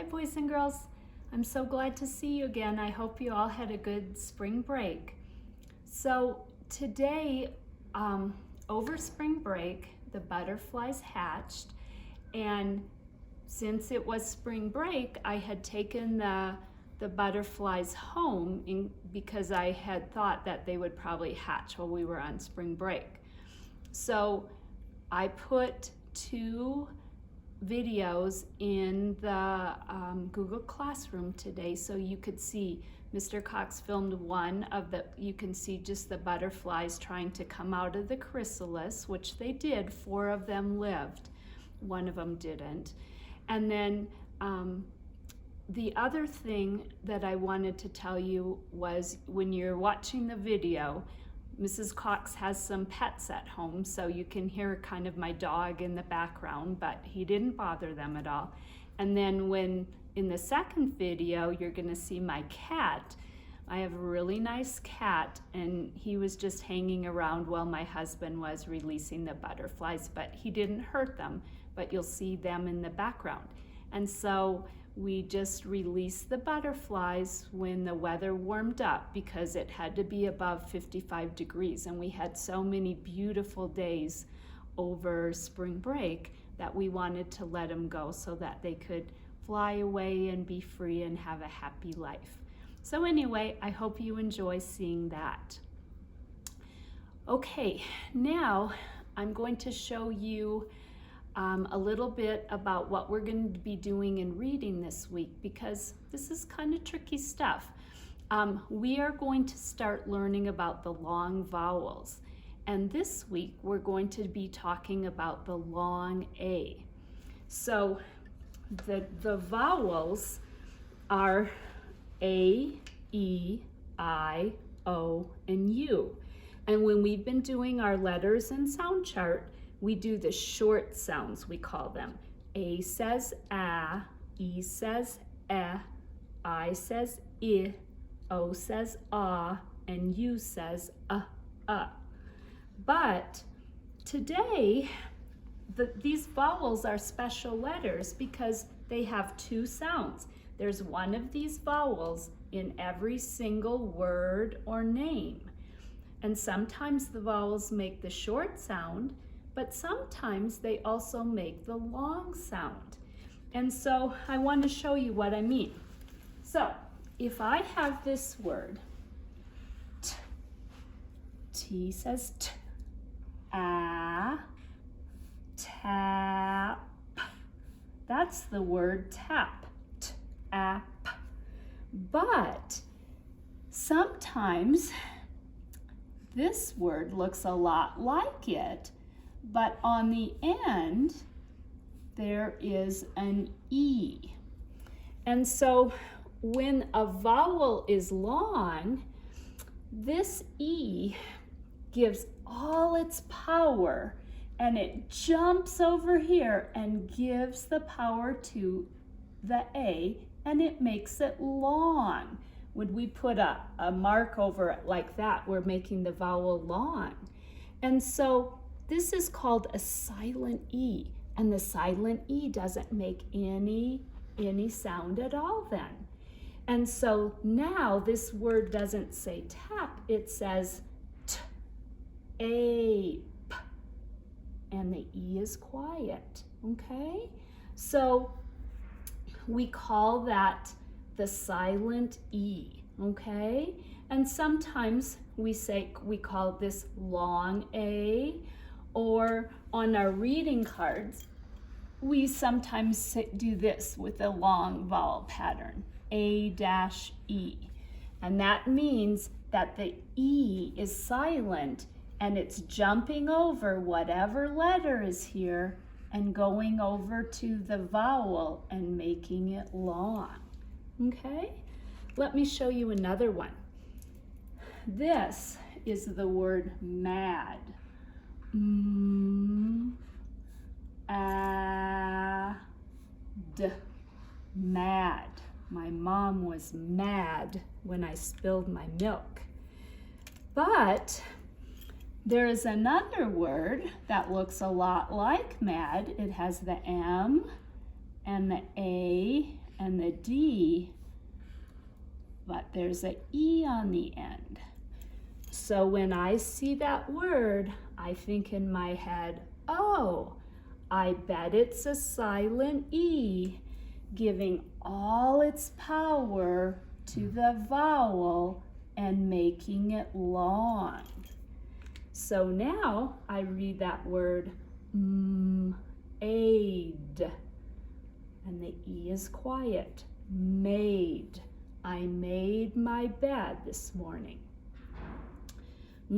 Hi boys and girls, I'm so glad to see you again. I hope you all had a good spring break. So today, over spring break, the butterflies hatched, and since it was spring break, I had taken the butterflies home because I had thought that they would probably hatch while we were on spring break. So I put 2 videos in the Google Classroom today so you could see. Mr. Cox filmed one of you can see just the butterflies trying to come out of the chrysalis, which they did. 4 of them lived, 1 of them didn't. And then the other thing that I wanted to tell you was when you're watching the video, Mrs. Cox has some pets at home, so you can hear kind of my dog in the background, but he didn't bother them at all. And then when in the second video, you're gonna see my cat. I have a really nice cat, and he was just hanging around while my husband was releasing the butterflies, but he didn't hurt them, but you'll see them in the background. And so we just released the butterflies when the weather warmed up because it had to be above 55 degrees. And we had so many beautiful days over spring break that we wanted to let them go so that they could fly away and be free and have a happy life. So anyway, I hope you enjoy seeing that. Okay, now I'm going to show you a little bit about what we're going to be doing in reading this week, because this is kind of tricky stuff. We are going to start learning about the long vowels, and this week we're going to be talking about the long A. So the vowels are A, E, I, O, and U. And when we've been doing our letters and sound chart, we do the short sounds, we call them. A says A, E says eh, I says I, O says ah, and U says But today, these vowels are special letters because they have 2 sounds. There's one of these vowels in every single word or name. And sometimes the vowels make the short sound, but sometimes they also make the long sound. And so I want to show you what I mean. So if I have this word, t, T says t, a, tap, that's the word tap, t, ap. But sometimes this word looks a lot like it, but on the end, there is an E. And so when a vowel is long, this E gives all its power, and it jumps over here and gives the power to the A, and it makes it long. When we put a mark over it like that, we're making the vowel long. And so this is called a silent E, and the silent E doesn't make any sound at all then. And so now this word doesn't say tap, it says ape, and the E is quiet, okay? So we call that the silent E, okay? And sometimes we call this long A, or on our reading cards, we sometimes do this with a long vowel pattern, A-E. And that means that the E is silent and it's jumping over whatever letter is here and going over to the vowel and making it long, okay? Let me show you another one. This is the word mad. Mad. My mom was mad when I spilled my milk. But there is another word that looks a lot like mad. It has the M and the A and the D, but there's an E on the end. So when I see that word, I think in my head, oh, I bet it's a silent E, giving all its power to the vowel and making it long. So now I read that word aid, and the E is quiet. Made. I made my bed this morning.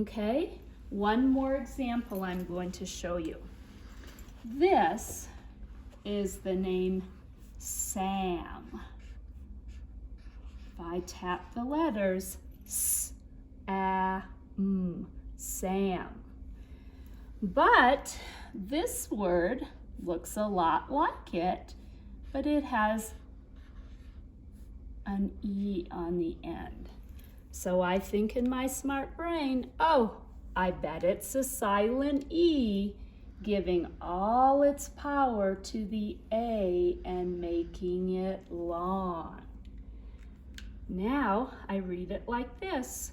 Okay, one more example I'm going to show you. This is the name Sam. If I tap the letters S, A, M, Sam. But this word looks a lot like it, but it has an E on the end. So I think in my smart brain, oh, I bet it's a silent E, giving all its power to the A and making it long. Now I read it like this.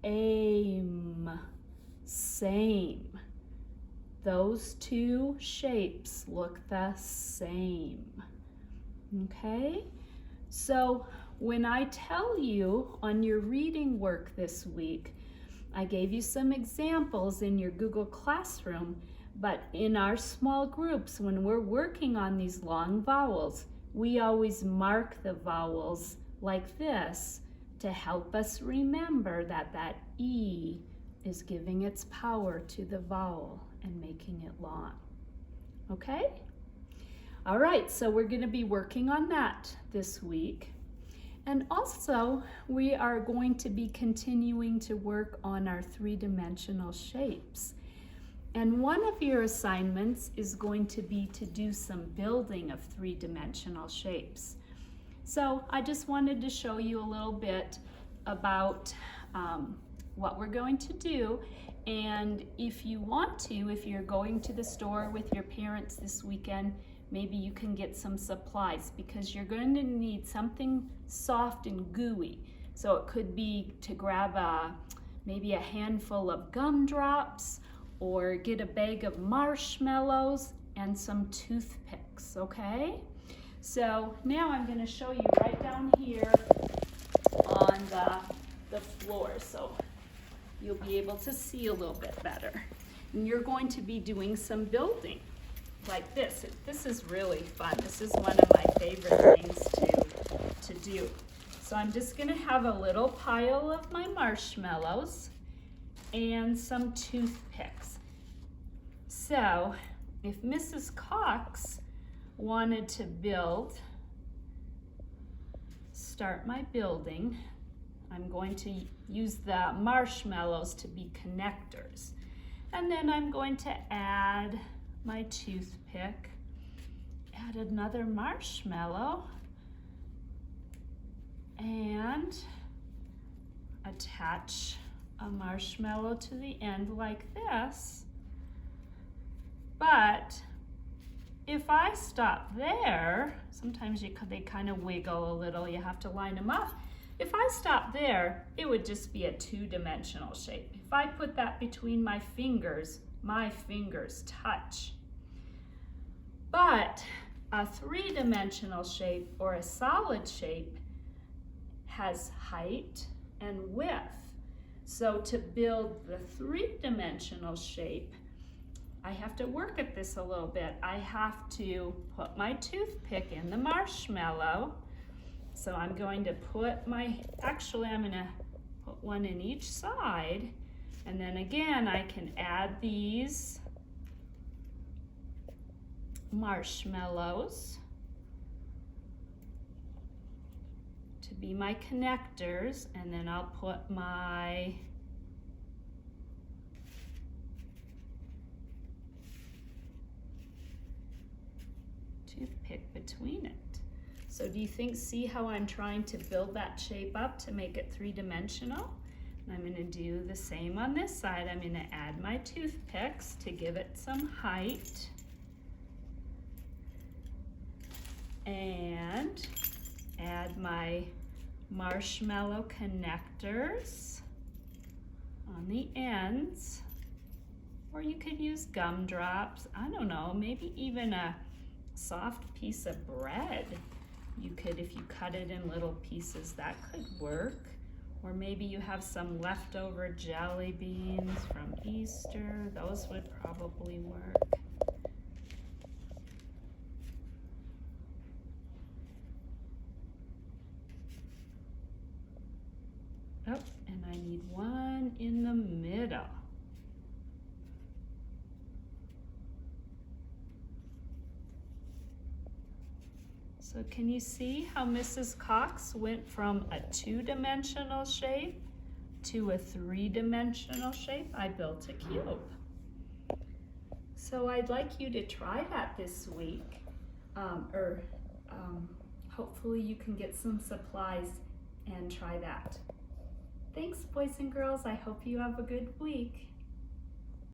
Aim, same. Those two shapes look the same. Okay? So when I tell you on your reading work this week, I gave you some examples in your Google Classroom, but in our small groups, when we're working on these long vowels, we always mark the vowels like this to help us remember that that E is giving its power to the vowel and making it long. Okay? All right, so we're going to be working on that this week. And also, we are going to be continuing to work on our three-dimensional shapes. And one of your assignments is going to be to do some building of three-dimensional shapes. So I just wanted to show you a little bit about what we're going to do. And if you want to, if you're going to the store with your parents this weekend, maybe you can get some supplies because you're going to need something soft and gooey. So it could be to grab maybe a handful of gumdrops or get a bag of marshmallows and some toothpicks, okay? So now I'm going to show you right down here on the floor so you'll be able to see a little bit better. And you're going to be doing some building like this. This is really fun. This is one of my favorite things to do. So I'm just gonna have a little pile of my marshmallows and some toothpicks. So if Mrs. Cox wanted to start my building, I'm going to use the marshmallows to be connectors. And then I'm going to add my toothpick, add another marshmallow, and attach a marshmallow to the end like this. But if I stop there, sometimes they kind of wiggle a little, you have to line them up. If I stop there, it would just be a two-dimensional shape. If I put that between my fingers touch. But a three-dimensional shape or a solid shape has height and width. So to build the three-dimensional shape, I have to work at this a little bit. I have to put my toothpick in the marshmallow. So I'm going to put I'm going to put one in each side. And then again, I can add these marshmallows to be my connectors, and then I'll put my toothpick between it. So do you see how I'm trying to build that shape up to make it three-dimensional? And I'm going to do the same on this side. I'm going to add my toothpicks to give it some height. and add my marshmallow connectors on the ends, or you could use gumdrops. I don't know, maybe even a soft piece of bread. You could, if you cut it in little pieces, that could work. Or maybe you have some leftover jelly beans from Easter. Those would probably work. Oh, and I need one in the middle. So can you see how Mrs. Cox went from a two-dimensional shape to a three-dimensional shape? I built a cube. So I'd like you to try that this week, hopefully you can get some supplies and try that. Thanks, boys and girls. I hope you have a good week.